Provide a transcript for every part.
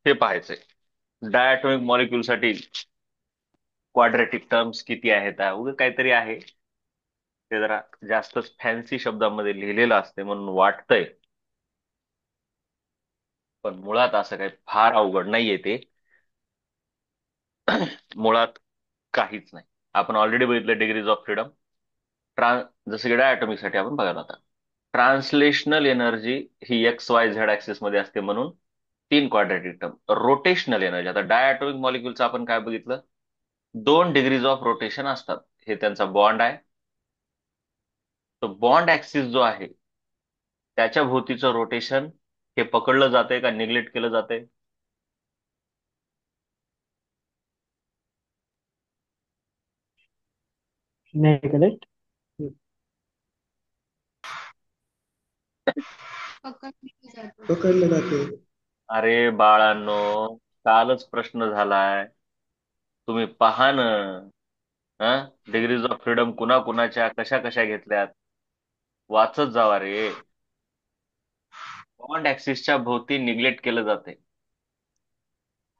हे पाहायचंय. Diatomic molecule साठी quadratic terms किती आहेत उगा काहीतरी आहे. ते जरा जास्तच फॅन्सी शब्दांमध्ये लिहिलेलं असते म्हणून वाटतंय, पण मुळात असं काही फार अवघड नाहीये ते. मुळात काहीच नाही. आपण ऑलरेडी बघितलं डिग्रीज ऑफ फ्रीडम. जसं की डायटॉमिक साठी आपण बघायला होता. ट्रान्सलेशनल एनर्जी ही XY Z ऍक्सिस मध्ये असते म्हणून 3 क्वाड्रॅटिक टर्म. रोटेशनल एनर्जी, आता डायटॉमिक मॉलिक्यूलचं आपण काय बघितलं, 2 डिग्रीज ऑफ रोटेशन असतात. हे त्यांचा बॉन्ड आहे. तो बॉन्ड ऍक्सिस जो आहे त्याच्या भोवतीचं रोटेशन हे पकडलं जातंय का निग्लेक्ट केलं जातंय? नाही करेक्ट. पकडलं जाते. अरे बाळांनो, कालच प्रश्न झालाय. तुम्ही पहा ना. हा, डिग्रीज ऑफ फ्रीडम कुणा कुणाच्या कशा कशा घेतल्यात, वाचत जावा रे. बॉन्ड ऍक्सिसच्या भोवती निग्लेक्ट केलं जाते.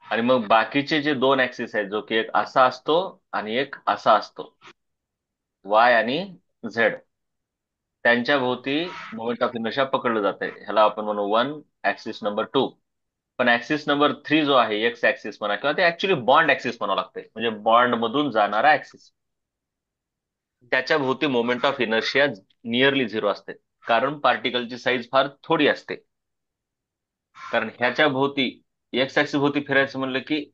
आणि मग बाकीचे जे 2 ऍक्सिस आहेत, जो की एक असा असतो आणि एक असा असतो, Y आणि Z, त्यांच्या भोवती मोमेंट ऑफ इनर्शिया पकडलं जाते. ह्याला आपण म्हणू 1 ऍक्सिस नंबर 2. पण ऍक्सिस नंबर 3 जो आहे, X ऍक्सिस म्हणा किंवा ते ऍक्च्युली बॉन्ड ऍक्सिस म्हणावं लागते, म्हणजे बॉन्ड मधून जाणारा ऍक्सिस, त्याच्या भोवती मोमेंट ऑफ इनर्शिया नियरली 0 असते. कारण पार्टिकलची साईज फार थोडी असते. कारण ह्याच्या भोवती, एक्स ऍक्सिस भोवती फिरायचं म्हणलं की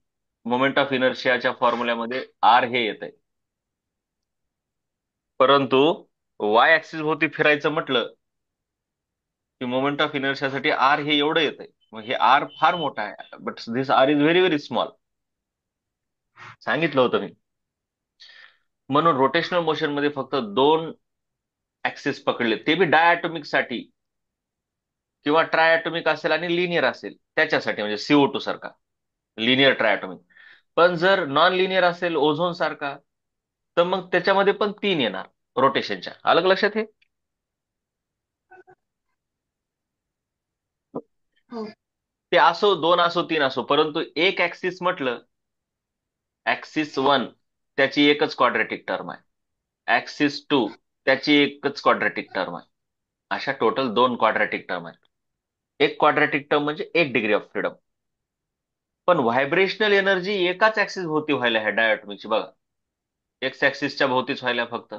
मोमेंट ऑफ इनर्शियाच्या फॉर्म्युल्यामध्ये आर हे येत आहे. परंतु वाय ऍक्सिस भोवती फिरायचं म्हटलं की मोमेंट ऑफ इनर्शियासाठी आर हे एवढं येत आहे. मग हे आर फार मोठा आहे, but this R is very very small. सांगितलं होतं मी. म्हणून रोटेशनल मोशन मध्ये फक्त 2 ऍक्सिस पकडले, ते बी डायटॉमिक साठी किंवा ट्रायटॉमिक असेल आणि लिनियर असेल त्याच्यासाठी, म्हणजे CO2 सारखा लिनियर ट्रायटॉमिक. पण जर नॉन लिनियर असेल ओझोन सारखा, तर मग त्याच्यामध्ये पण 3 येणार रोटेशनच्या. अलग लक्षात हे. हो. ते असो, 2 असो, 3 असो, परंतु एक ऍक्सिस म्हटलं, ऍक्सिस 1 त्याची एकच क्वाड्रॅटिक टर्म आहे, ऍक्सिस 2 त्याची एकच क्वाड्रॅटिक टर्म आहे. अशा टोटल 2 क्वाड्रॅटिक टर्म आहेत. एक क्वाड्रॅटिक टर्म म्हणजे 1 डिग्री ऑफ फ्रीडम. पण व्हायब्रेशनल एनर्जी एकाच ऍक्सिस भोवती व्हायला ह्या डायटॉमिकची बघा, एक्स ऍक्सिसच्या भोवतीच व्हायला फक्त.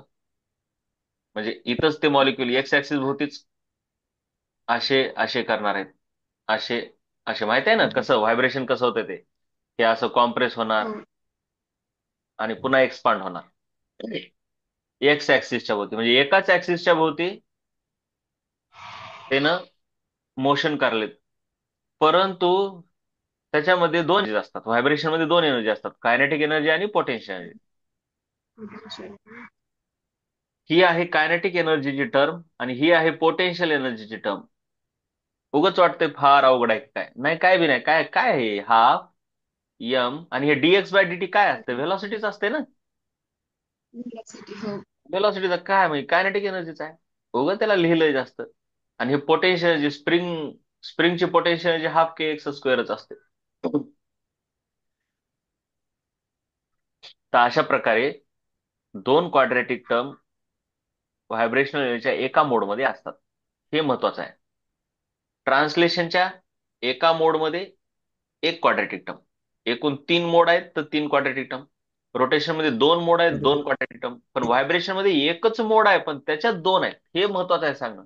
म्हणजे इथंच ते मॉलिक्युल एक्स ऍक्सिस भोवतीच असे असे करणार आहेत. असे असे माहित आहे ना कसं व्हायब्रेशन कसं होतं ते. हे असं कॉम्प्रेस होणार हो. आणि पुन्हा एक्सपांड होणार एक्स ऍक्सिसच्या भोवती, म्हणजे एकाच ऍक्सिसच्या भोवती त्यानं मोशन करलेत. परंतु त्याच्यामध्ये 2 एनर्जी असतात, व्हायब्रेशन मध्ये 2 एनर्जी असतात, कायनेटिक एनर्जी आणि पोटेन्शियल एनर्जी. ही आहे कायनेटिक एनर्जीची टर्म आणि ही आहे पोटेन्शियल एनर्जीची टर्म. उगच वाटतंय फार अवघड आहे काय, नाही काय बी नाही. काय काय आहे, हाफ यम आणि हे dx/dt काय असते, व्हेलॉसिटीच असते ना. Velocity, हो. व्हेलॉसिटीचा काय म्हणजे कायनेटिक एनर्जीचा आहे. उगं त्याला लिहिलंय जास्त. आणि हे पोटेन्शियल एनर्जी, स्प्रिंगची पोटेन्शियल एनर्जी ½ kx² असते. तर अशा प्रकारे 2 क्वाड्रॅटिक टर्म व्हायब्रेशनल एनर्जीच्या एका मोडमध्ये असतात. हे महत्वाचं आहे. ट्रान्सलेशनच्या एका मोडमध्ये 1 क्वाड्रॅटिक टर्म. एकूण 3 मोड आहेत, तर 3 क्वाड्रॅटिक टर्म. रोटेशन मध्ये 2 मोड आहेत, बरोबर. 2 क्वाड्रॅटिक टर्म. पण व्हायब्रेशन मध्ये एकच मोड आहे, पण त्याच्यात 2 आहेत. हे महत्वाचं आहे सांगणं.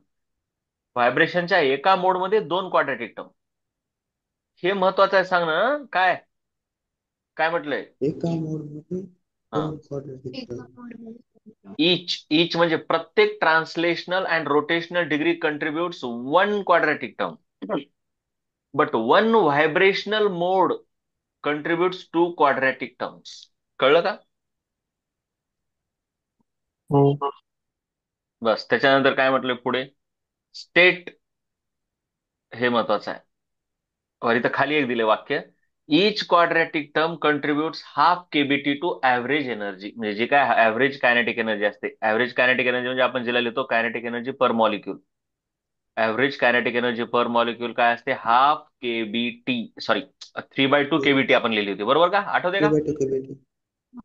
व्हायब्रेशनच्या एका मोडमध्ये 2 क्वाड्रॅटिक टर्म, हे महत्वाचं आहे सांगणं. काय काय म्हटलंय? एका मोड मध्ये हा, 2 क्वाड्रॅटिक एका टर्म. मोडमध्ये. ईच म्हणजे प्रत्येक translational and rotational degree contributes 1 quadratic term, but 1 vibrational mode contributes 2 quadratic terms. कळलं का? हो. बस. त्याच्यानंतर काय म्हटलंय पुढे, स्टेट, हे महत्वाचं आहे. और इथं खाली एक दिले वाक्य, each quadratic term contributes ½ kBt to average energy. म्हणजे जी काय ऍव्हरेज कायनेटिक एनर्जी असते, ऍव्हरेज कायनेटिक एनर्जी म्हणजे आपण जिला लिहितो kinetic energy per molecule. Average kinetic energy per molecule काय असते? हाफ केबीटी, सॉरी 3/2 केबीटी आपण लिहिली होती, बरोबर का? आठवते का? के बेटे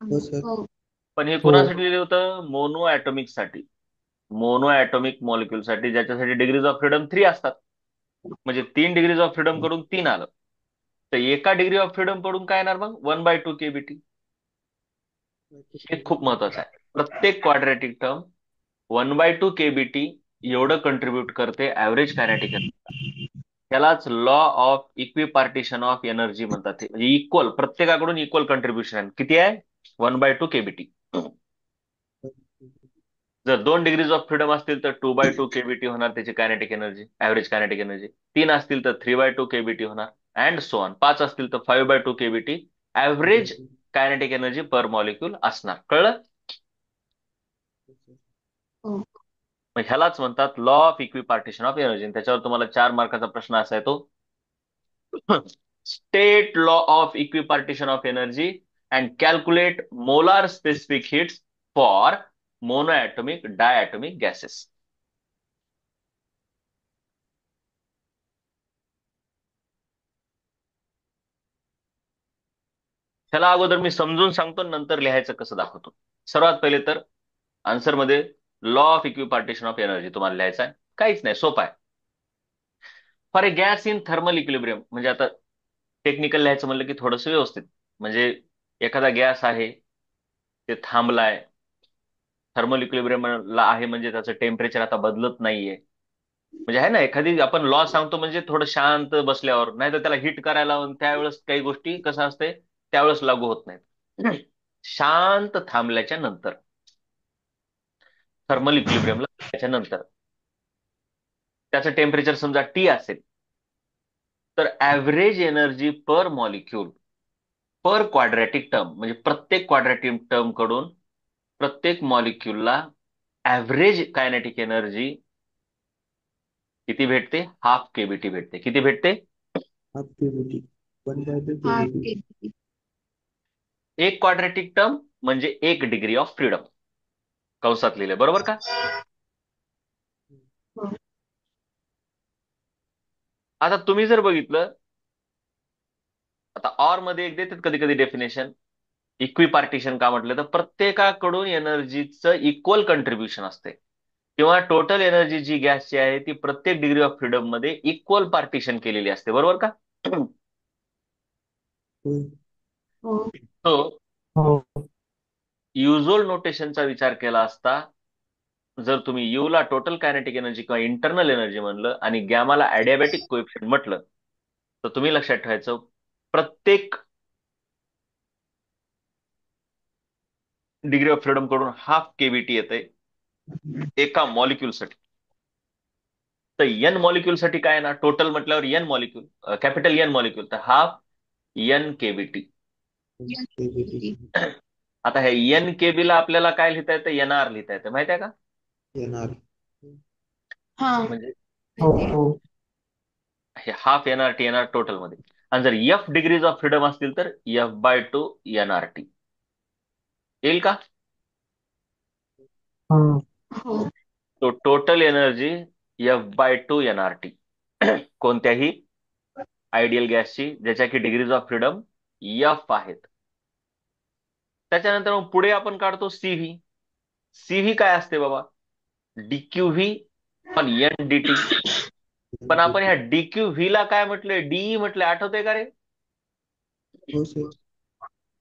हो सर हो. पण हे हो कुणासाठी लिहिलं होतं? मोनो ऍटॉमिक साठी, मोनो ऍटॉमिक मॉलिक्यूल साठी, ज्याच्यासाठी डिग्रीज ऑफ फ्रीडम 3 असतात. म्हणजे 3 डिग्रीज ऑफ फ्रीडम कडून 3 आलं, तर एका डिग्री ऑफ फ्रीडम कडून काय येणार मग? 1/2 केबीटी. हे खूप महत्वाचं आहे. प्रत्येक क्वाड्रॅटिक टर्म 1/2 केबीटी एवढं कंट्रीब्युट करते ऍव्हरेज कायनेटिक एनर्जी. त्यालाच law of equipartition of energy म्हणतात. ते म्हणजे इक्वल, प्रत्येकाकडून इक्वल कंट्रीब्युशन किती आहे? 1/2 केबीटी. जर 2 डिग्रीज ऑफ फ्रीडम असतील तर 2/2 केबीटी होणार त्याची kinetic energy, average kinetic energy. 3 असतील तर 3/2 केबीटी होणार, अँड सो ऑन. 5 असतील तर 5/2 KBT average kinetic energy per molecule असणार. कळलं? हो. मग ह्यालाच म्हणतात law of equipartition of energy. त्याच्यावर तुम्हाला 4 मार्काचा प्रश्न असा येतो, state law of equipartition of energy and calculate molar specific heats for monoatomic diatomic gases. ह्याला अगोदर मी समजून सांगतो, नंतर लिहायचं कसं दाखवतो. सर्वात पहिले तर आन्सर मध्ये law of equipartition of energy तुम्हाला लिहायचा आहे. काहीच नाही, सोपा आहे. For a gas in thermal equilibrium, म्हणजे आता टेक्निकल लिहायचं म्हणलं की थोडंसं व्यवस्थित, म्हणजे एखादा गॅस आहे, ते थांबलाय, थर्मल इक्विलिब्रियमला आहे, म्हणजे त्याचं टेम्परेचर आता बदलत नाहीये. म्हणजे आहे ना, एखादी आपण लॉ सांगतो म्हणजे थोडं शांत बसल्यावर, नाही तर त्याला हिट करायला लावून त्यावेळेस काही गोष्टी कसं असते, त्यावेळेस लागू होत नाहीत. शांत थांबल्याच्या नंतर, थर्मल इक्विलिब्रियमला नंतर त्याचं टेम्परेचर समजा टी असेल, तर ऍव्हरेज एनर्जी पर मॉलिक्यूल पर क्वाड्रॅटिक टर्म, म्हणजे प्रत्येक क्वाड्रॅटिक टर्म कडून प्रत्येक मॉलिक्यूलला ऍव्हरेज कायनेटिक एनर्जी किती भेटते? हाफ केबीटी भेटते. किती भेटते? हाफ के बेटी 1/2 के हाफ बेटी केबीटी. एक क्वाड्रॅटिक टर्म म्हणजे 1 डिग्री ऑफ फ्रीडम, कंसात लिहिले, बरोबर का? हो. आता तुम्ही जर बघितलं, आता ऑर मध्ये एक देतात कधी कधी डेफिनेशन, इक्विपार्टिशन का म्हटलं तर प्रत्येकाकडून एनर्जीचं इक्वल कंट्रीब्युशन असते, किंवा टोटल एनर्जी जी गॅसची आहे ती प्रत्येक डिग्री ऑफ फ्रीडम मध्ये इक्वल पार्टिशन केलेली असते, बरोबर का? हो हो. तो हो युजल नोटेशनचा विचार केला असता, जर तुम्ही यू ला टोटल कायनेटिक एनर्जी किंवा इंटरनल एनर्जी म्हणलं आणि गॅमाला ऍडियाबॅटिक कोएफिशियंट म्हटलं, तर तुम्ही लक्षात ठेवायचं, प्रत्येक डिग्री ऑफ फ्रीडम कडून हाफ केबीटी येते एका मॉलिक्यूलसाठी. तर एन मॉलिक्यूल साठी काय ना, टोटल म्हटल्यावर N molecule, capital N molecule, तर हाफ एन केबीटी. के बेटी आता हे एन केबी ला आपल्याला काय लिहिता येतं? एन आर लिहिता येतं, माहिती आहे का? येणार हा. म्हणजे हो माहिती आहे. हो हे half N R T N R total मध्ये. आणि जर एफ डिग्रीज ऑफ फ्रीडम असतील तर F/2 एन आर टी येईल का? हम्म, हो. तो total energy F/2 N R T कोणत्याही आयडियल गॅसची ज्याच्या की डिग्रीज ऑफ फ्रीडम एफ आहेत. त्याच्यानंतर मग पुढे आपण काढतो सीव्ही. सीव्ही काय असते बाबा? डीक्यूव्ही पण एन डी टी. पण आपण ह्या डीक्यूव्ही ला काय म्हटलंय? डीई म्हटलंय, आठवतंय का रे? हो सर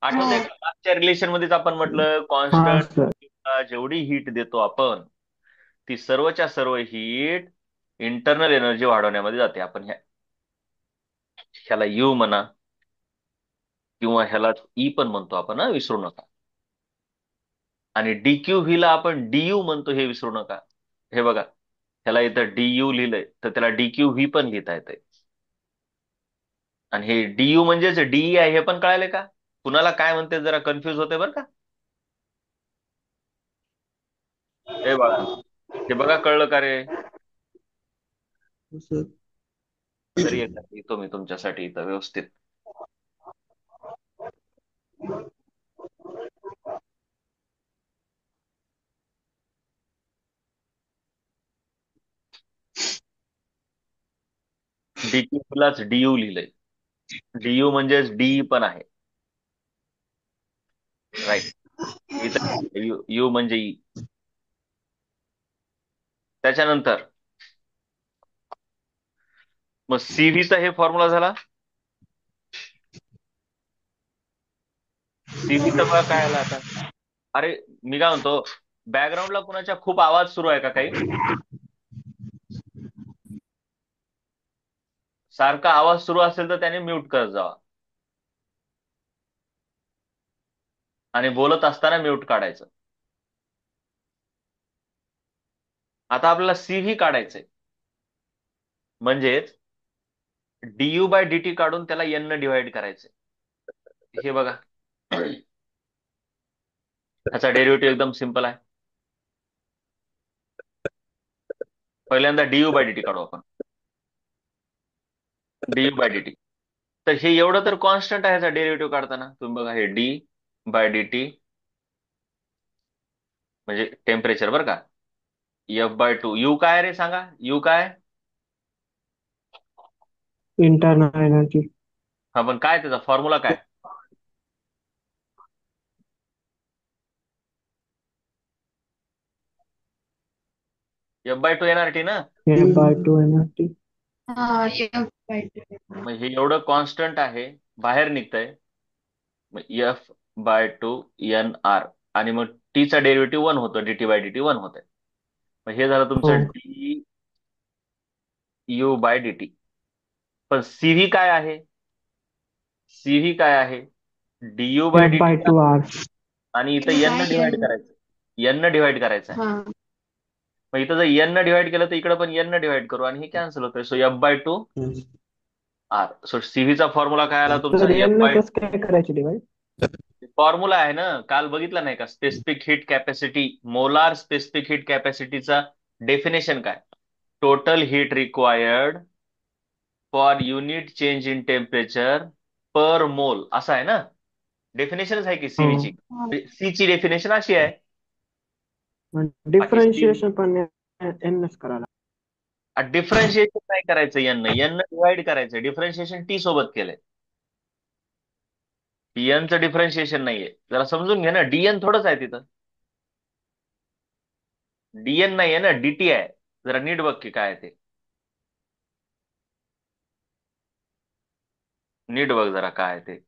आठवतंय हो. का? मागच्या रिलेशन मध्येच आपण म्हटलं, हा कॉन्स्टंट सर जेवढी हीट देतो आपण, ती सर्वच्या सर्व हीट इंटरनल एनर्जी वाढवण्यामध्ये जाते. आपण ह्याला यू म्हणा किंवा ह्याला ई पण म्हणतो आपण, विसरू नका. आणि डीक्यूव्ही ला आपण डीयू म्हणतो, हे विसरू नका. हे बघा, ह्याला इथं डीयू लिहिलंय, तर त्याला डीक्यूव्ही पण लिहिता येतंय. आणि हे डीयू म्हणजेच डीई आहे, हे पण कळाले का? कुणाला काय म्हणते जरा कन्फ्युज होते बरं का? हे बघा, हे बघा, कळलं का रे? हो सर तरी एकदा लिहितो मी तुमच्यासाठी इथं व्यवस्थित. डीक्यूलाच डीयू लिहिलंय. डीयू म्हणजेच डी पण आहे. राईट. इथं यू यू म्हणजे ई. त्याच्यानंतर मग सीव्हीचा हे फॉर्म्युला झाला. सीव्हीचा बघा काय आला आता. अरे मी काय म्हणतो, बॅकग्राऊंडला कुणाच्या खूप आवाज सुरू आहे का काही? सारखा आवाज सुरू असेल तर त्याने म्यूट करत जावा, आणि बोलत असताना म्यूट काढायचं. आता आपल्याला सीव्ही काढायचंय, म्हणजेच डीयू बाय डीटी काढून त्याला एन न डिवाइड करायचंय. हे बघा, ह्याचा डेरिव्हेटिव्ह एकदम सिंपल आहे. पहिल्यांदा डीयू बाय डीटी काढू आपण. डीयू बाय डीटी, तर हे एवढं तर कॉन्स्टंट आहे ह्याचा डेरिव्हेटिव्ह काढताना. तुम्ही बघा, हे डी बाय डीटी म्हणजे टेम्परेचर बरं का. F/2 यू काय रे सांगा, यू काय? Internal energy. हा पण काय त्याचा फॉर्म्युला काय? F/2 NRT ना. F/2 energy. हा F/2. मग हे एवढं कॉन्स्टंट आहे, बाहेर निघतंय. मग F/2 NR, आणि मग टीचा डेरिव्हेटिव्ह 1 होतो, डीटी बाय डीटी 1 होतंय. मग हे झालं हो. तुमचं डी यू बाय डीटी. पण सीव्ही काय आहे? सीव्ही काय आहे? DU by DT, F/2 R. आणि इथं यू एन बाय न डिवाइड एन. करायचं. एन न डिवाइड करायचं आहे. हा मग इथं जर एन न डिवाइड केलं तर इकडे पण एन न डिवाइड करू, आणि हे कॅन्सल होतंय. So F/2 R. सो सीव्हीचा फॉर्म्युला काय आला तुमचा? तर यांना कसं काय करायचे डिवाइड? फॉर्म्युला आहे ना, काल बघितला नाही का? Specific heat capacity, molar specific heat कॅपॅसिटीचा डेफिनेशन काय? Total heat required for unit change in temperature per mole, असं आहे ना. डेफिनेशनच आहे की सीव्हीची. हा सी ची डेफिनेशन अशी आहे. बाकी डिफरन्शिएशन पण एनच करायला. डिफरन्शिएशन नाही करायचं, एन डिवाइड करायचं. डिफरन्शिएशन टी सोबत केलंय. चं डिफरन्शिएशन नाहीये, जरा समजून घ्या ना. डीएन थोडंच आहे तिथं. डीएन नाहीये ना, डीटी आहे. जरा नीट बघ की काय आहे ते. नीट बघ जरा काय आहे ते.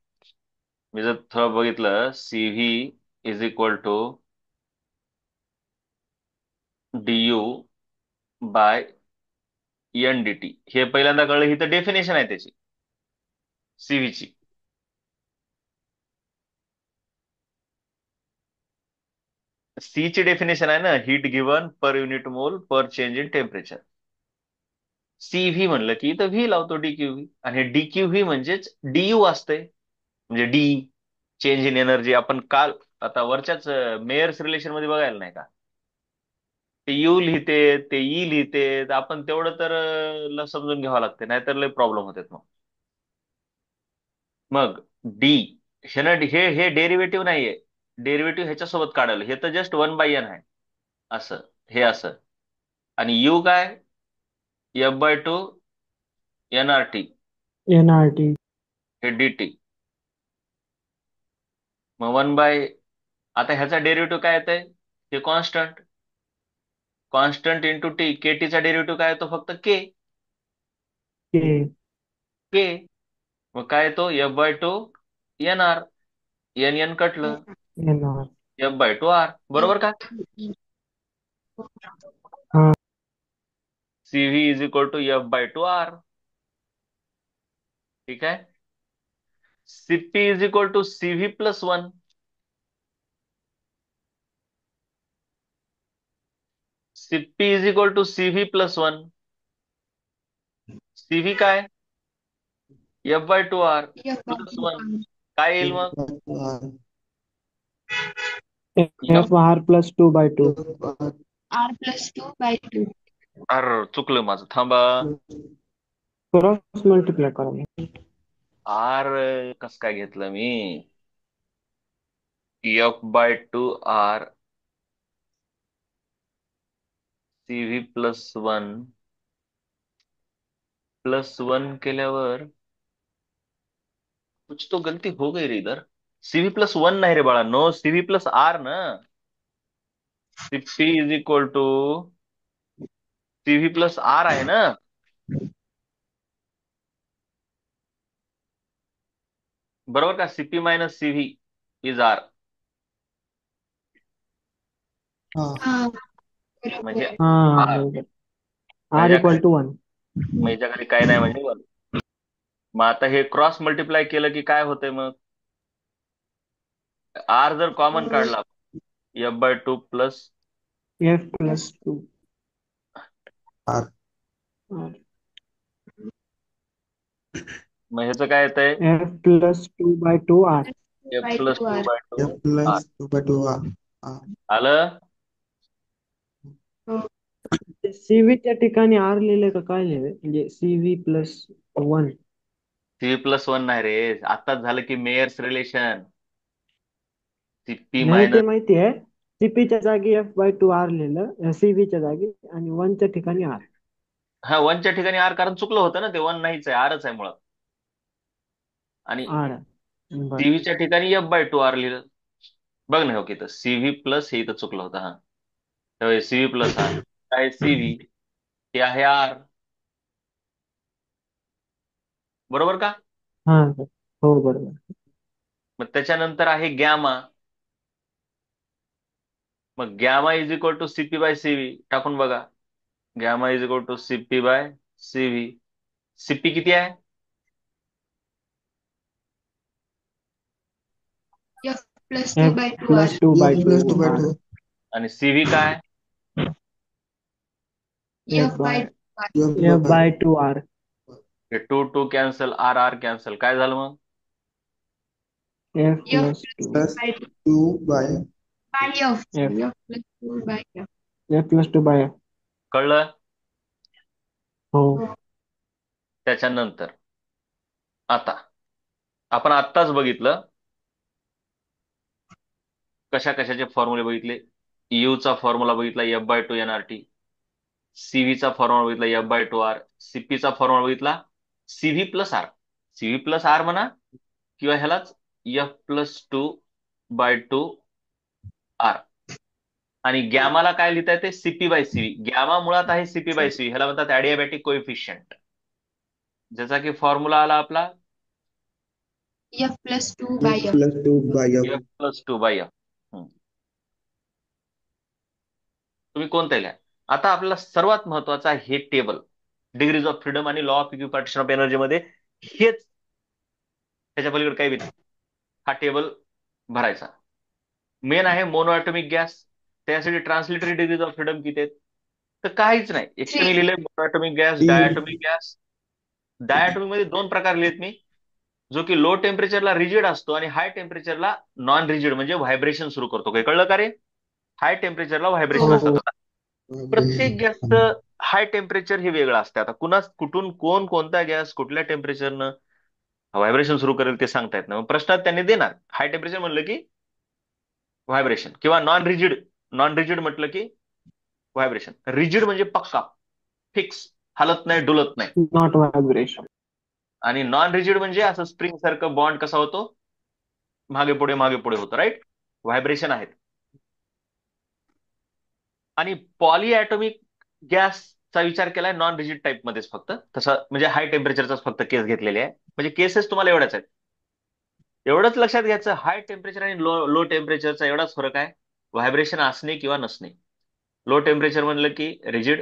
मी जर थोडं बघितलं, CV is equal to DU by N DT. हे पहिल्यांदा कळलं. ही तर डेफिनेशन आहे त्याची, सीव्हीची. सी ची डेफिनेशन आहे ना, हीट गिव्हन पर युनिट मोल पर चेंज इन टेम्परेचर. सीव्ही म्हणलं की इथं व्ही लावतो, डीक्यूव्ही. आणि हे डीक्यूव्ही म्हणजेच डीयू असतंय. म्हणजे डी, चेंज इन एनर्जी. आपण काल आता वरच्याच मेयर्स रिलेशन मध्ये बघायला नाही का, ते यू लिहिते, ते ई लिहिते. तर आपण तेवढं तर समजून घ्यावं लागते, नाहीतर लय प्रॉब्लेम होतात मग. मग डी, हे डेरिव्हेटिव्ह नाहीये. डेरिव्हेटिव्ह ह्याच्यासोबत काढायला, हे तर जस्ट 1/n आहे. असं, हे असं. आणि यू काय? F/2 NRT, NRT. हे डीटी. मग 1 बाय, आता ह्याचा डेरिव्हेटिव्ह काय येतंय? हे कॉन्स्टंट. Constant into T. केटीचा डेरिव्हेटिव्ह काय येतो? फक्त के. के. के. मग काय येतो? F/2 NR. एन एन कटलं. एनआर. F/2 R. बरोबर का? हा. CV is equal to F/2 R. ठीक आहे. CP is equal to CV plus 1. CP is equal to CV plus 1. CV काय? F/2 R plus 1. काय येईल मग? F R plus 2/2. R+2/2. चुकलं माझं, थांबा. क्रॉस मल्टिप्लाय करा. आर कस काय घेतलं मी? F/2 R सीव्ही प्लस 1 +1 केल्यावर कुछ तो गलती हो गई रे इधर. CV+1 नाही रे बाळा, नो CV+R ना. CP = CV+R आहे ना. बरोबर का? CP - CV = R. हाँ हाँ बरोबर म्हणजे आहे. हाँ R. बरोबर. मग आर याच्या इक्वल खाली टू 1. मग याच्या खाली काय नाही म्हणजे 1. मग आता हे क्रॉस मल्टिप्लाय केलं की काय होतंय मग? R जर कॉमन काढला, F/2 plus, F+2 R R. मग ह्याचं काय येतंय? F+2/2 R. F by plus two two R. By two F R. Plus two by two R R आलं? हो. CV च्या ठिकाणी R लिहिलंय का काय लिहिलंय? म्हणजे CV+1. CV+1 नाही रे, आताच झालं की मेयर्स रिलेशन. CP नाही ते मायनस. माहिती आहे. CP च्या जागी F/2 R लिहिलं, CV च्या जागी, आणि 1 च्या ठिकाणी R. हा, 1च्या ठिकाणी R, कारण चुकलं होतं ना, ते 1 नाहीच आहे, Rच आहे मुळात. आणि R. बर. CV च्या ठिकाणी F/2 R लिहिलं. बघ ना, हो की इथं CV प्लस, हे इथं चुकलं होतं. हा, तर CV+R काय? CV हे आहे R. बरोबर का? हा सर. हो बरोबर. मग त्याच्यानंतर आहे गॅमा. मग γ = CP/CV टाकून बघा. γ = CP/CV. CP किती आहे? F+2/2 R. F+2 F by plus two two by R. Two आणि CV काय? F F by by two R. F F by by two R. हे 2 कॅन्सल, R कॅन्सल, काय झालं मग? F F plus plus two. Two plus by two two by by F. F. F+2/F. F+2/F. कळलं? हो. हो. त्याच्यानंतर आता आपण आत्ताच बघितलं, कशा कशाचे फॉर्म्युले बघितले. U चा फॉर्म्युला बघितला F/2 nRT. CV चा फॉर्म्युला बघितला F/2 R. CP चा फॉर्म्युला बघितला CV+R. CV+R म्हणा, किंवा ह्यालाच F+2/2 R. आणि गॅमाला काय लिहिता येते? CP/CV. गॅमा मुळात आहे CP/CV, ह्याला म्हणतात ऍडियाबॅटिक कोएफिशियंट, ज्याचा की फॉर्म्युला आला आपला F F+2/F. Plus two by F F+2/F. तुम्ही कोणतं लिहा. आता आपल्याला सर्वात महत्वाचा हे टेबल, डिग्रीज ऑफ फ्रीडम आणि law of equipartition of energy मध्ये, हेच, त्याच्या पलीकडे काही बी नाही. हा टेबल भरायचा. मेन आहे मोनो ॲटॉमिक गॅस. त्यासाठी ट्रान्सलेटरी डिग्रीज ऑफ फ्रीडम किती आहेत? तर काहीच नाही. एक तर मी 3. लिहिलंय mono atomic gas, diatomic gas. Diatomic मध्ये दोन प्रकार लिहित मी, जो की लो टेम्परेचरला रिजिड असतो आणि हाय टेम्परेचरला नॉन रिजिड, म्हणजे व्हायब्रेशन सुरू करतो. काही कळलं का रे? हाय टेम्परेचरला व्हायब्रेशन हो. असतात. हो. आता प्रत्येक गॅसचं हाय टेम्परेचर हे वेगळं असतं. आता कुठून कोणता गॅस कुठल्या टेम्परेचरनं व्हायब्रेशन सुरू करेल ते सांगता येत नाही. मग प्रश्नात त्यांनी देणार, हाय टेम्परेचर म्हणलं की व्हायब्रेशन, किंवा नॉन रिजिड म्हटलं की व्हायब्रेशन. रिजिड म्हणजे पक्का, फिक्स, हलत नाही, डुलत नाही. Not vibration. आणि नॉन रिजिड म्हणजे असं स्प्रिंग सारखं बॉन्ड कसा होतो, मागे पुढे होतो, राईट? व्हायब्रेशन आहेत. आणि पॉलीॲटॉमिक गॅसचा विचार केलाय नॉन रिजिड टाईप मध्येच, फक्त तसं म्हणजे हाय टेम्परेचरचाच फक्त केस घेतलेले आहे. म्हणजे केसेस तुम्हाला एवढ्याच आहेत. एवढंच लक्षात घ्यायचं, हाय टेम्परेचर आणि लो टेम्परेचरचा एवढाच फरक आहे, व्हायब्रेशन असणे किंवा नसणे. लो टेम्परेचर म्हटलं की रिजिड,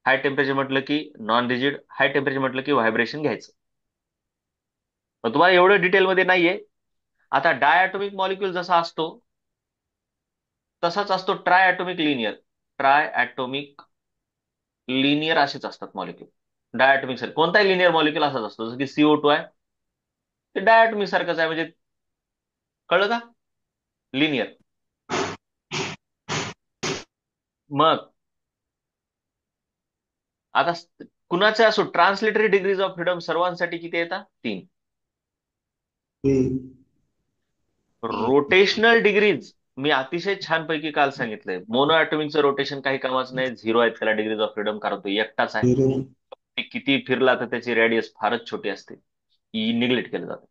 हाय टेम्परेचर म्हटलं की नॉन रिजिड, हाय टेम्परेचर म्हटलं की व्हायब्रेशन घ्यायचं. मग तुम्हाला एवढं डिटेलमध्ये नाहीये. आता डायॲटॉमिक मॉलिक्यूल जसा असतो तसाच असतो ट्रायॲटॉमिक लिनियर. ट्रायॲटॉमिक लिनियर असेच असतात मॉलिक्यूल. डायॲटॉमिक सारखे कोणताही लिनियर मॉलिक्यूल असाच असतो. जसं की CO2 आहे, ते डायॲटॉमिक सारखंच आहे. म्हणजे कळलं का? लिनियर. मग आता कुणाचे असो, ट्रान्सलेटरी डिग्रीज ऑफ फ्रीडम सर्वांसाठी किती येतात? 3. थ्री रोटेशनल डिग्रीज मी अतिशय छानपैकी काल सांगितलंय. मोनो ॲटॉमिकचं रोटेशन काही कामाचं नाही, 0 आहेत त्याला डिग्रीज ऑफ फ्रीडम, कारण तो एकटाच आहे. झिरो किती फिरला तर त्याची रेडियस फारच छोटी असते, ही निग्लेक्ट केलं जातं.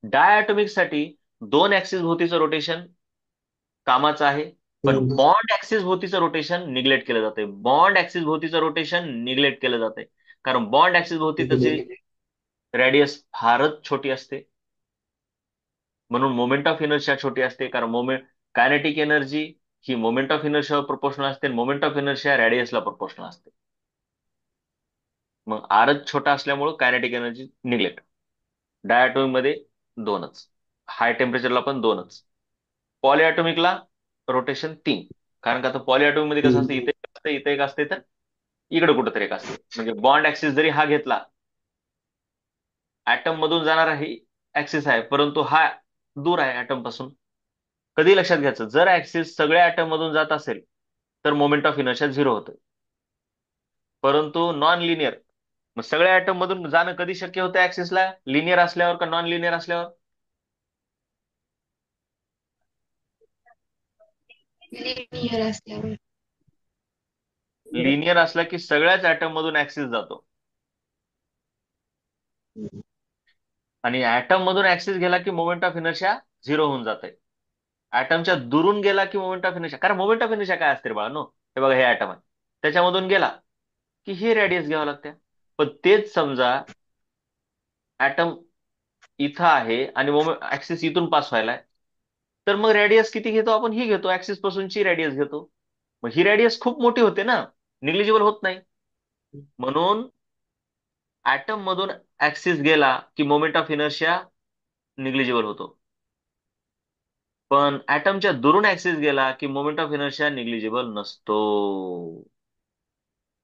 डायॲटॉमिक साठी दोन ऍक्सिस भोवतीचं रोटेशन कामाचं आहे, पण हम्म. बॉन्ड ऍक्सिस भोवतीचं रोटेशन निग्लेक्ट केलं जाते. बॉन्ड ऍक्सिस भोवतीचं रोटेशन निग्लेक्ट केलं जाते कारण बॉन्ड ऍक्सिस भोवती त्याची रेडियस फारच छोटी असते, म्हणून मोमेंट ऑफ इनर्शिया छोटी असते. कारण कायनेटिक एनर्जी ही मोमेंट ऑफ इनर्शियावर प्रोपोर्शनल असते, मोमेंट ऑफ इनर्शिया रेडियसला प्रोपोर्शनल असते. मग आरच छोटा असल्यामुळे कायनेटिक एनर्जी निग्लेक्ट. डायॲटॉमिक मध्ये दोनच, हाय टेम्परेचरला पण दोनच. पॉलिॲटॉमिकला रोटेशन तीन. कारण का तर पॉलिॲटॉमिक मध्ये कसं असतं, इथे एक असते, इथे एक असते, तर इकडे कुठेतरी एक असते. म्हणजे बॉन्ड ऍक्सिस जरी हा घेतला, ऍटम मधून जाणारा ही ऍक्सिस आहे, परंतु हा दूर आहे ऍटम पासून. कधी लक्षात घ्यायचं, जर ऍक्सिस सगळ्या ऍटम मधून जात असेल तर मोमेंट ऑफ इनर्शिया झिरो होतं. परंतु नॉन लिनियर, मग सगळ्या ऍटम मधून जाणं कधी शक्य होतं ऍक्सिसला, लिनियर असल्यावर का नॉन लिनियर असल्यावर? लिनियर असल्यावर. लिनियर असला की सगळ्याच ऍटम मधून ऍक्सिस जातो, आणि ऍटम मधून ऍक्सिस गेला की मोमेंट ऑफ इनर्शिया झिरो होऊन जाते. ऍटमच्या दुरून गेला की मोमेंट ऑफ इनर्शिया, कारण मोमेंट ऑफ इनर्शिया काय असते रे बाळांनो, हे बघा हे ऍटम आहे, त्याच्यामधून गेला की हे रेडियस घ्यावं लागते. पण तेच समजा ऍटम इथं आहे आणि मोमेंट ऍक्सिस इथून पास व्हायलाय, तर मग रेडियस किती घेतो आपण, ही घेतो, ऍक्सिस पासूनची रेडियस घेतो. मग ही रेडियस खूप मोठी होते ना, निग्लिजिबल होत नाही. म्हणून ऍटम मधून ऍक्सिस गेला की मोमेंट ऑफ इनर्शिया निग्लिजिबल होतो, पण ऍटमच्या दुरून ऍक्सिस गेला की मोमेंट ऑफ इनर्शिया निग्लिजिबल नसतो.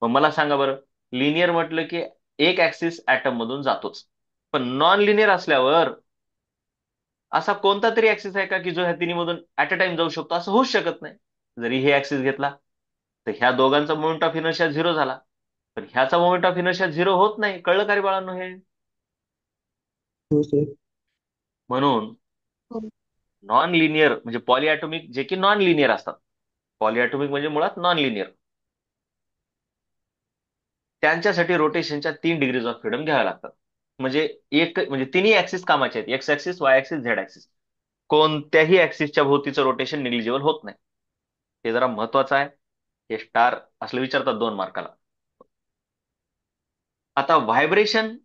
मग मला सांगा बरं, लिनियर म्हटलं की एक ऍक्सिस ऍटम मधून जातोच, पण नॉन लिनियर असल्यावर असा कोणता तरी ऍक्सिस आहे का की जो ह्या तिन्ही मधून ऍट अ टाइम जाऊ शकतो? असं होऊच शकत नाही. जरी हे ऍक्सिस घेतला तर ह्या दोघांचा मोमेंट ऑफ इनर्शिया झिरो झाला, पण ह्याचा मोमेंट ऑफ इनर्शिया झिरो होत नाही. कळलं का रे बाळांनो हे? हो सर. म्हणून हो. नॉन लिनियर म्हणजे पॉलिॲटॉमिक, जे की नॉन लिनियर असतात. पॉलिॲटॉमिक म्हणजे मुळात नॉन लिनियर, त्यांच्यासाठी रोटेशनच्या 3 डिग्रीज ऑफ फ्रीडम घ्याव्या लागतात. म्हणजे म्हणजे तिन्ही ऍक्सिस कामाचे आहेत, x axis, Y axis, Z axis. कोणत्याही ऍक्सिसच्या भोवतीचं रोटेशन निग्लिजिबल होत नाही. हे जरा महत्वाचं आहे, हे स्टार असलं विचारतात 2 मार्काला. आता व्हायब्रेशन,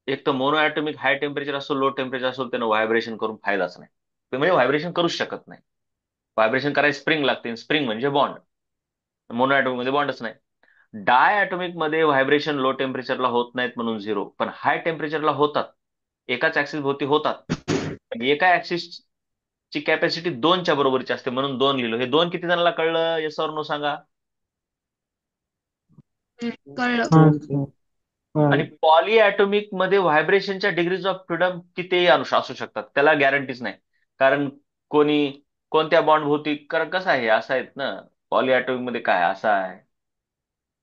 एक तर मोनो ऍटॉमिक हाय टेम्परेचर असो, लो टेम्परेचर असो, त्यानं व्हायब्रेशन करून फायदाच नाही. ते म्हणजे व्हायब्रेशन करूच शकत नाही. व्हायब्रेशन करायला स्प्रिंग लागते, स्प्रिंग म्हणजे बॉन्ड. मोनो ऍटॉमिक मध्ये बॉन्डच नाही. डाय ऍटॉमिक मध्ये व्हायब्रेशन लो टेम्परेचरला होत नाहीत म्हणून झिरो, पण हाय टेम्परेचरला होतात. एकाच ऍक्सिस भोवती होतात, पण एका ऍक्सिस ची कॅपॅसिटी 2च्या बरोबरची असते, म्हणून 2 लिहिलो. हे 2 किती जणांना कळलं? येस ऑर नो सांगा. कळलं. हा हो सर. आणि पॉलीॲटॉमिक मध्ये व्हायब्रेशनच्या डिग्रीज ऑफ फ्रीडम कितीही असू शकतात, त्याला गॅरंटीच नाही. कारण कोणी कोणत्या बॉन्ड भोवती, कारण कसं आहे, असं आहेत ना, पॉलीॲटॉमिक मध्ये काय असं आहे,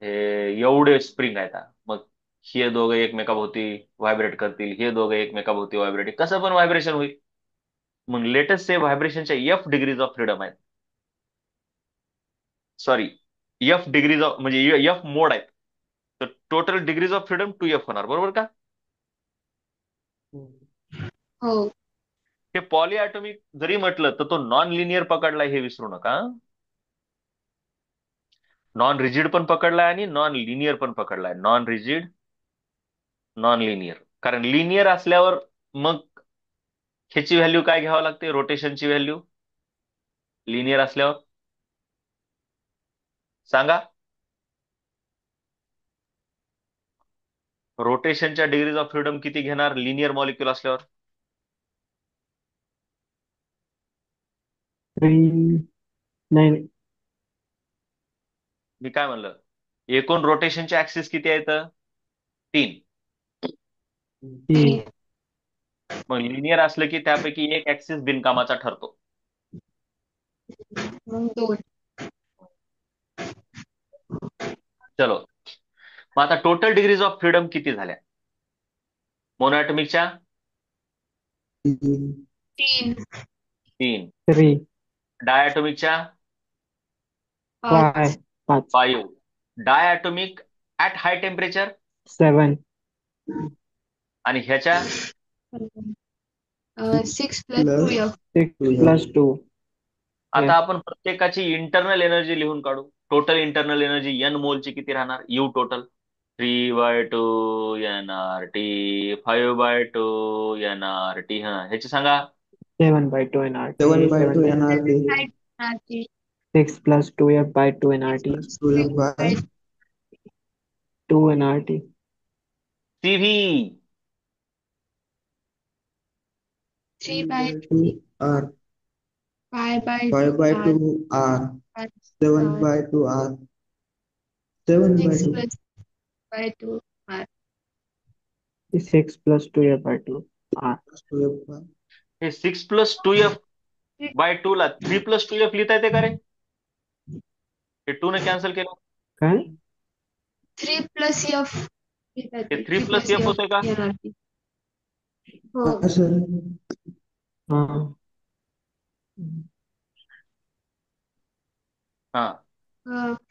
हे एवढे स्प्रिंग आहेत हा. मग हे दोघं एकमेकाभोवती व्हायब्रेट करतील, हे दोघं एकमेकाभोवती व्हायब्रेट, कसं पण व्हायब्रेशन होईल. मग लेटेस्ट से व्हायब्रेशनच्या एफ डिग्रीज ऑफ फ्रीडम आहेत. सॉरी, एफ डिग्रीज ऑफ म्हणजे एफ मोड आहेत. तर total degrees of freedom 2F होणार, बरोबर का? हो. हे पॉलीॲटॉमिक जरी म्हटलं तर तो नॉन लिनियर पकडलाय, हे विसरू नका. नॉन रिजिड पण पकडलाय आणि नॉन लिनियर पण पकडलाय. Non rigid, non linear. कारण लिनियर असल्यावर मग ह्याची व्हॅल्यू काय घ्यावं लागते, रोटेशनची व्हॅल्यू. लिनियर असल्यावर सांगा, रोटेशनच्या डिग्रीज ऑफ फ्रीडम किती घेणार लिनियर मॉलिक्युल असल्यावर? 3. नाही. मी काय म्हणलं, एकूण रोटेशनचे ऍक्सिस किती आहेत? 3. 3. मग लिनियर असलं की त्यापैकी एक ऍक्सिस बिनकामाचा ठरतो. मग 2. चलो, मग आता टोटल डिग्रीज ऑफ फ्रीडम किती झाल्या मोनोएटॉमिकच्या? 3. 3. 3. 3. डायॲटॉमिकच्या? 5. 5. 5. Diatomic at high temperature 7. आणि ह्याच्या 6 plus 2F. 6 2F. plus 2. आता F. आपण प्रत्येकाची इंटरनल एनर्जी लिहून काढू. टोटल इंटरनल एनर्जी एन मोलची किती राहणार? You total 3/2 NRT 5/2 NRT. हा ह्याची सांगा. 7/2 nRT. 7/2 7 by NRT. 6 plus 2F by 2 nRT. 2F by 2 nRT. CV 3 by 2 R. 5 by 5 by 2 R. 2 R. 7 by 2 R. 7 by 6 2. plus by 2 R. 6 plus 2F by 2 R. 2F by हे 6+2F/2 ला 3+2F लिहिता येते का रे? हे 2 ने cancel केलं. काय? 3 plus F. हे 3+F होतंय का? NRT. हो. सर. हा. हा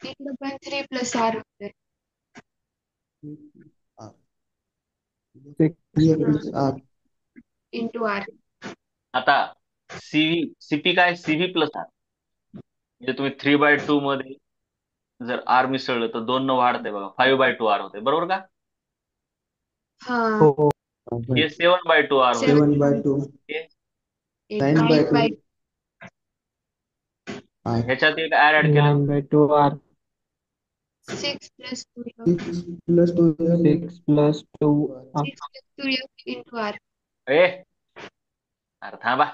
इकडं पण 3 plus R होते. R. 6 3F plus R. Into R. आता सीपी काय? CV plus R. म्हणजे तुम्ही 3/2 मध्ये जर आर मिसळलं तर 2 न वाढते बघा. 5/2 आर होते, बरोबर का? हाँ. हो. हे 7/2 आर होते. 7 by 2. हे 9 by 2 by R. ह्याच्यात एक ऍड केलं. 9/2 R. 6 plus 2F. 6 plus 2F. 6 plus 2 R. 6 plus 2F into R. ए अरे थांबा,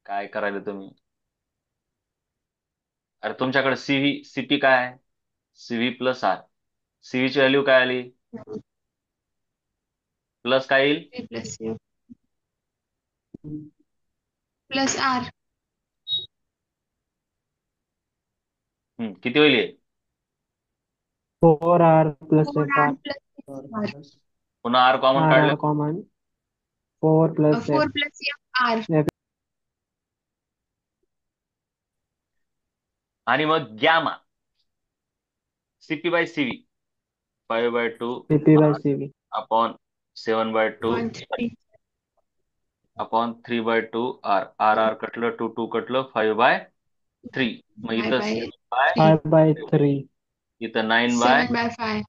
काय करायला तुम्ही? अरे तुमच्याकडे सीपी काय आहे? CV plus R. सीव्ही ची व्हॅल्यू काय आली? प्लस काय येईल? 3 plus F. Plus R. किती होईल हे? 4R plus 4 F R R. plus R R. plus पुन्हा आर कॉमन R काढलं. R common. 4 plus 4 F. plus F R. F. आणि मग gamma CP by CV 5/2 CP by CV. Upon 7/2 1 3. Upon 3/2 R. R R कटलं, 2 2 कटलं, 5/3. मग 5 इथं by 7 3. 5/3 इथं 9 bye 7 by 5.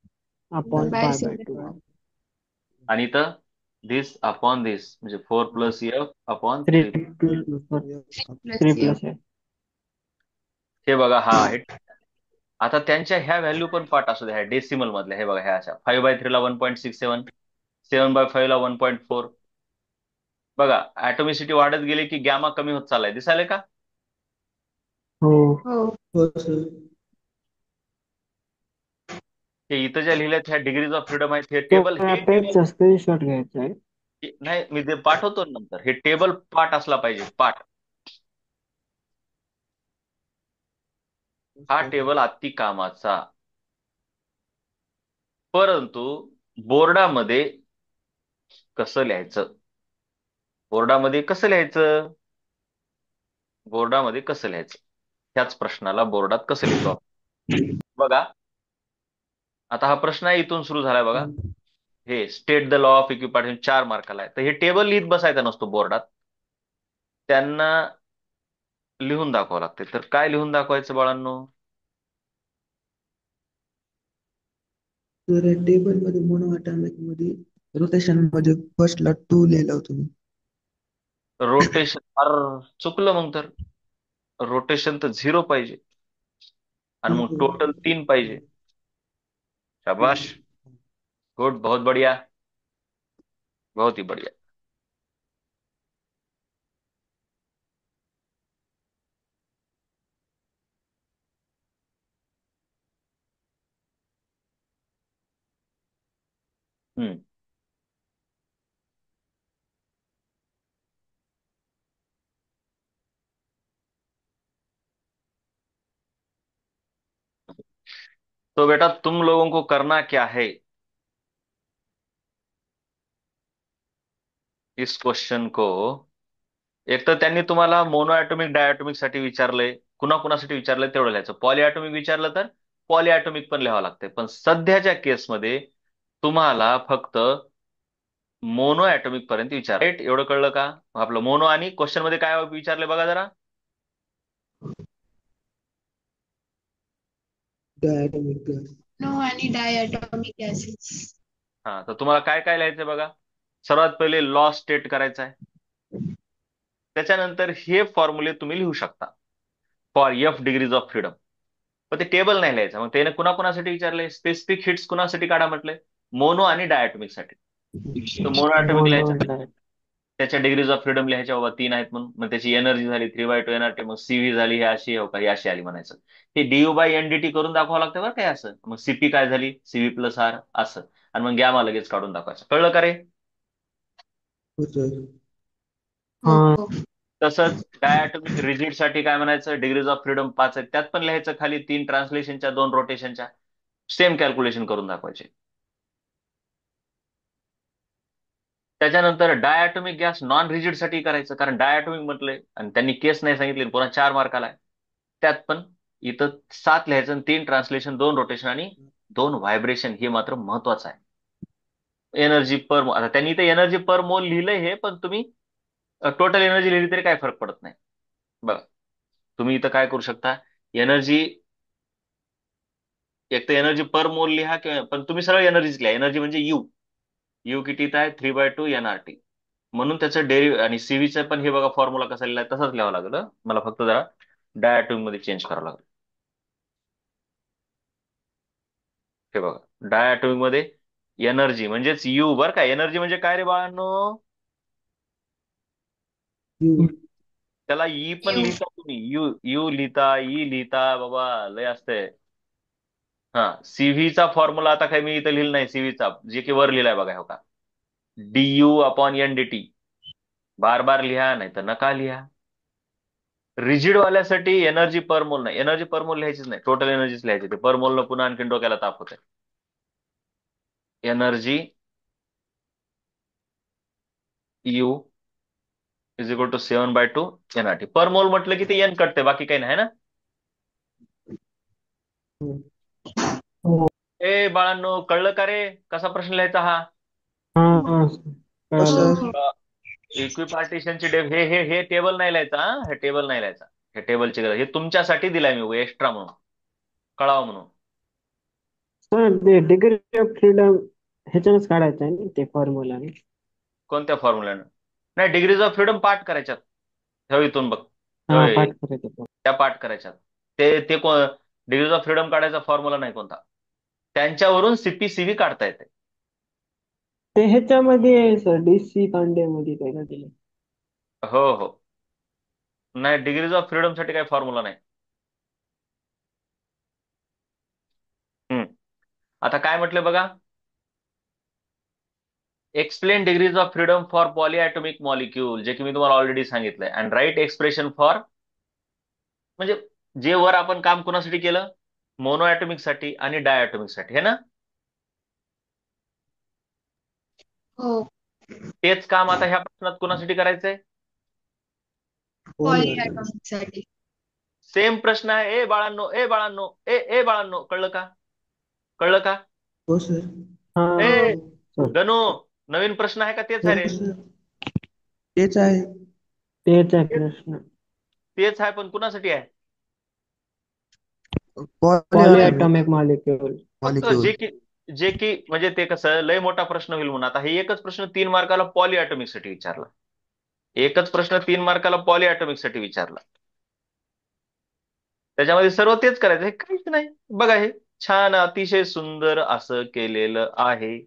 upon 1 by 5/2. 7. आणि इथं दिस अपॉन दिस म्हणजे 4 plus F upon 3 3. 3 plus 3 2F. plus 3 F. plus F. हे बघा हा आहे. आता त्यांच्या ह्या व्हॅल्यू पण पाठ असू द्या, ह्या डेसिमल मधल्या. हे बघा ह्या अशा 5/3 ला 1.67, 7/5 ला 1.4. बघा ऍटोमिसिटी वाढत गेली की गॅमा कमी होत चाललाय, दिसायला का? हो. हो. हो सर. हे इथं ज्या लिहिल्यात ह्या डिग्रीज ऑफ फ्रीडम आहेत. हे तो टेबल पेजचा स्क्रीनशॉट घ्यायचा आहे. नाही, मी ते पाठवतो नंतर. हे टेबल पाठ असला पाहिजे, पाठ. हा टेबल अति कामाचा. परंतु बोर्डामध्ये कसं लिहायचं? बोर्डामध्ये कसं लिहायचं? बोर्डामध्ये कसं लिहायचं? ह्याच प्रश्नाला बोर्डात कसं लिहितो आपण? बघा आता हा प्रश्न आहे, इथून सुरू झालाय बघा. हे स्टेट द लॉ ऑफ इक्विपार्टिशन 4 मार्काला आहे. तर हे टेबल लिहित बसायचा नसतो बोर्डात, त्यांना लिहून दाखवावं लागते. तर काय लिहून दाखवायचं बाळांनो? तर टेबल मध्ये मोनो atomic मध्ये रोटेशन मध्ये फर्स्ट ला 2 लिहिला होतो मी. रोटेशन, अर चुकलं मग तर. रोटेशन तर 0 पाहिजे आणि मग टोटल 3 पाहिजे. शाबाश, गुड, बहुत बढ़िया, बहुत ही बढ़िया. हम्म. तो बेटा तुम लोगों को करना क्या है, इस क्वेश्चन को. एक तर त्यांनी तुम्हाला मोनो ॲटॉमिक डायटॉमिक साठी विचारलंय. कुणाकुणासाठी विचारलंय तेवढं लिहायचं. पॉली ॲटॉमिक विचारलं तर पॉलिॲटॉमिक पण लिहावं लागतंय. पण सध्याच्या केसमध्ये तुम्हाला फक्त मोनो ॲटॉमिक पर्यंत विचार, राईट? एवढं कळलं का? आपलं मोनो आणि क्वेश्चन मध्ये काय विचारले बघा जरा. Diatomic gas. नो आणि डायटॉमिक गॅसेस. हा, तर तुम्हाला काय काय लिहायचंय बघा. सर्वात पहिले लॉ स्टेट करायचा आहे. त्याच्यानंतर हे फॉर्म्युले तुम्ही लिहू शकता for F degrees of freedom. पण ते टेबल नाही लिहायचं. मग त्याने कुणाकुणासाठी विचारले, स्पेसिफिक हिट्स कुणासाठी काढा म्हटले, मोनो आणि डायटॉमिक साठी. तर मोनो ॲटॉमिक मोनो लिहायचं, त्याच्या डिग्रीज ऑफ फ्रीडम लिहायच्या बाबा 3 आहेत म्हणून. मग त्याची एनर्जी झाली 3/2 एनआरटी. मग सीव्ही झाली ही अशी, हो का, ही अशी आली म्हणायचं. हे डीयू बाय एनडीटी करून दाखवावं लागतं बरं काय असं. मग सीपी काय झाली, सीव्ही प्लस आर असं. आणि मग गॅमा लगेच काढून दाखवायचं. कळलं का रे? हो सर. हो हा. हो. तसंच डायटॉमिक रिजिड साठी काय म्हणायचं, डिग्रीज ऑफ फ्रीडम 5 आहेत. त्यात पण लिहायचं खाली 3 ट्रान्सलेशनच्या 2 रोटेशनच्या. सेम कॅल्क्युलेशन करून दाखवायचे. त्याच्यानंतर डायटॉमिक गॅस नॉन रिजिड साठी करायचं, कारण डायटॉमिक म्हटलंय आणि त्यांनी केस नाही सांगितली, पुन्हा 4 मार्क आलाय. त्यात पण इथं 7 लिहायचं, 3 ट्रान्सलेशन, 2 रोटेशन आणि 2 व्हायब्रेशन. हे मात्र महत्वाचं आहे. एनर्जी पर, आता त्यांनी इथे एनर्जी पर मोल लिहिलंय हे, पण तुम्ही टोटल एनर्जी लिहिली तरी काय फरक पडत नाही. बघा, तुम्ही इथं काय करू शकता, एनर्जी, एक तर एनर्जी पर मोल लिहा, किंवा पण तुम्ही सरळ एनर्जीच लिहा. एनर्जी म्हणजे यू, यू किती आहे, 3/2 एनआरटी. म्हणून त्याचं आणि सीव्हीचं पण हे बघा फॉर्म्युला कसा लिहिलाय तसाच लिहावं लागलं. मला फक्त जरा डायटॉमिक मध्ये चेंज करावं लागलं. हे बघा, डायटॉमिक मध्ये एनर्जी म्हणजेच यू बरं का. एनर्जी म्हणजे काय रे बाळांनो, यू. त्याला ई पण यू. लिहिता तुम्ही. यू यू लिहिता, ई लिहिता, बाबा लय असतंय. हा, सीव्हीचा फॉर्म्युला आता काही मी इथं लिहिलं नाही. सीव्हीचा जे की वर लिहिलाय बघा, हो का, DU upon N D T. बार बार लिहा, नाही तर नका लिहा. रिजिड वाल्यासाठी एनर्जी पर मोल नाही, एनर्जी पर मोल लिहायचीच नाही, टोटल एनर्जीच लिहायची. ते पर मोल न पुन्हा आणखीन डोक्याला ताप होते. Energy U is equal to 7/2 NRT. Per mole म्हटलं की ते एन कटते, बाकी काही नाही ना. हो. ए बाळांनो, कळलं का रे कसा प्रश्न लिहायचा हा? हा. हो हो कळालं. सर. हो. इक्विपार्टिशनची हे हे हे टेबल नाही लिहायचा हा. हे टेबल नाही लिहायचा. हे टेबलची गरज, हे तुमच्यासाठी दिलाय मी एक्स्ट्रा म्हणून, कळावं म्हणून. सर ते डिग्री ऑफ फ्रीडम ह्याच्यानंच काढायचं आहे ना ते फॉर्म्युला. कोणत्या फॉर्म्युल्यानं? नाही, डिग्रीज ऑफ फ्रीडम पाठ करायच्यात. ठेव इथून बघ. हा, ठेव, पाठ करायचं. त्या पाठ करायच्यात. ते ते डिग्रीज ऑफ फ्रीडम काढायचा फॉर्म्युला नाही कोणता. त्यांच्यावरून सीपीसीव्ही काढता येते. ते ह्याच्यामध्ये आहे सर, DC पांडे मध्ये काय का दिलं. हो हो. नाही, डिग्रीज ऑफ फ्रीडम साठी काही फॉर्म्युला नाही. हम्म. आता काय म्हटलं बघा, explain degrees of freedom for polyatomic molecule, जे की मी तुम्हाला ऑलरेडी सांगितलंय. अँड राईट एक्सप्रेशन फॉर, म्हणजे जे वर आपण काम कोणासाठी केलं, मोनो ॲटॉमिक साठी आणि डायॲटॉमिक साठी, हे ना. हो. तेच काम आता ह्या प्रश्नात कोणासाठी करायचंय? पॉलीॲटॉमिक. पॉलीॲटॉमिक साठी. सेम प्रश्न आहे. ए बाळांनो, ए बाळांनो, ए ए बाळांनो, कळलं का? कळलं का? हो सर. हा ए सर, गणू, नवीन प्रश्न आहे का तेच हो आहे रे? सर. तेच आहे. तेच आहे तेच प्रश्न. तेच आहे, पण कुणासाठी आहे? पॉलीॲटॉमिक पॉलीॲटॉमिक मॉलिक्युल. फक्त मॉलिक्यूल. जे की म्हणजे ते कसं लय मोठा प्रश्न होईल म्हणून. आता हे एकच प्रश्न 3 मार्काला पॉलीॲटॉमिक साठी विचारला. एकच प्रश्न 3 मार्काला पॉलीॲटॉमिक साठी विचारला. त्याच्यामध्ये सर्व तेच करायचं, हे काहीच नाही. बघा, हे छान अतिशय सुंदर असं केलेलं आहे.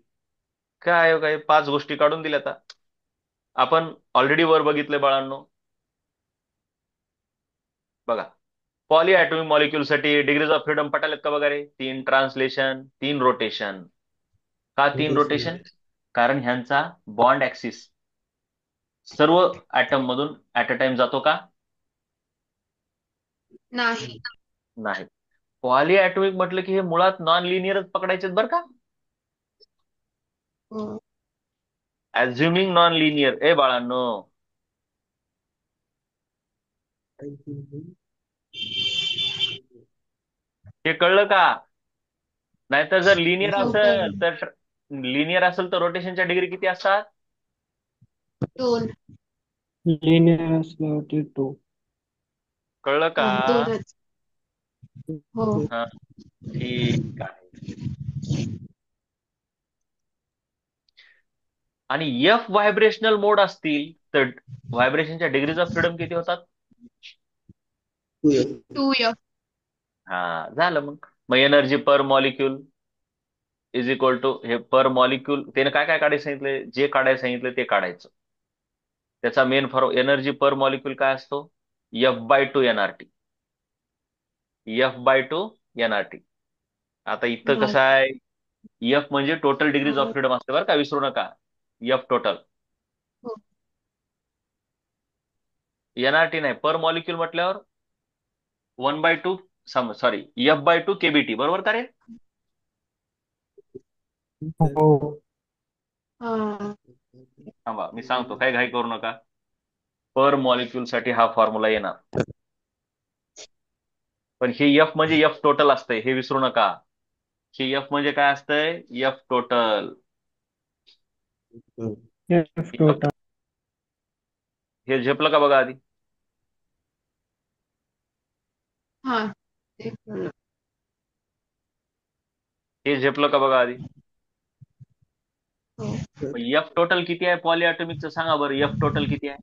काय काय 5 गोष्टी काढून दिल्या. आता आपण ऑलरेडी वर बघितले बाळांनो. बघा, पॉलीॲटॉमिक मॉलिक्युलसाठी डिग्रीज ऑफ फ्रीडम पटालेत का बघा रे? 3 ट्रान्सलेशन, 3 रोटेशन. का 3 रोटेशन? कारण ह्यांचा बॉन्ड ऍक्सिस सर्व ऍटम मधून ऍट अ टाइम जातो का? नाही. नाही. पॉलीॲटॉमिक म्हटलं की हे मुळात नॉन लिनियरच पकडायचे बरं का. हो. ऍझ्युमिंग नॉन लिनियर. ए बाळांनो, हे कळलं का? नाहीतर जर लिनियर हो का असेल तर रोटेशनच्या डिग्री किती असतात? 2. लिनियर असल्यावरती 2. कळलं का? 2च. हो. हा, ठीक आहे. आणि एफ व्हायब्रेशनल मोड असतील तर व्हायब्रेशनच्या डिग्रीज ऑफ फ्रीडम किती होतात? 2F. 2F. हा, झालं मग energy per molecule is equal to हे पर मॉलिक्यूल त्याने काय काय काढायला सांगितले, जे काढायला सांगितले ते काढायचं. त्याचा main for energy per molecule काय असतो? F/2 nRT. F/2 nRT. आता इथं कसं आहे, एफ म्हणजे टोटल डिग्रीज ऑफ हो. फ्रीडम असते बरं का, विसरू नका. एफ टोटल, हो. एनआरटी नाही. पर मॉलिक्यूल म्हटल्यावर 1/2, सॉरी, F/2 kBT, बरोबर का रे? हो. हा. थांबा मी सांगतो, काय घाई करू नका. पर मॉलिक्यूल साठी हा फॉर्म्युला येणार, पण हे एफ म्हणजे एफ टोटल असतंय, हे विसरू नका. हे एफ म्हणजे काय असतंय? F total. F total. हे झेपलं का बघा आधी? हा. एक मिनिट. हे झेपलं का बघा आधी? हो. एफ टोटल किती आहे पॉलीएटॉमिकचं, सांगा बरं. एफ टोटल किती आहे?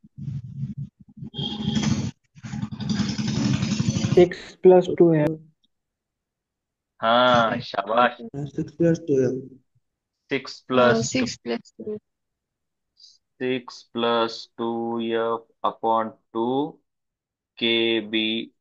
6+2F. हा, शाबाश. 6+2F. 6 + 2, 6+2. 6 + 2F/2 kBT.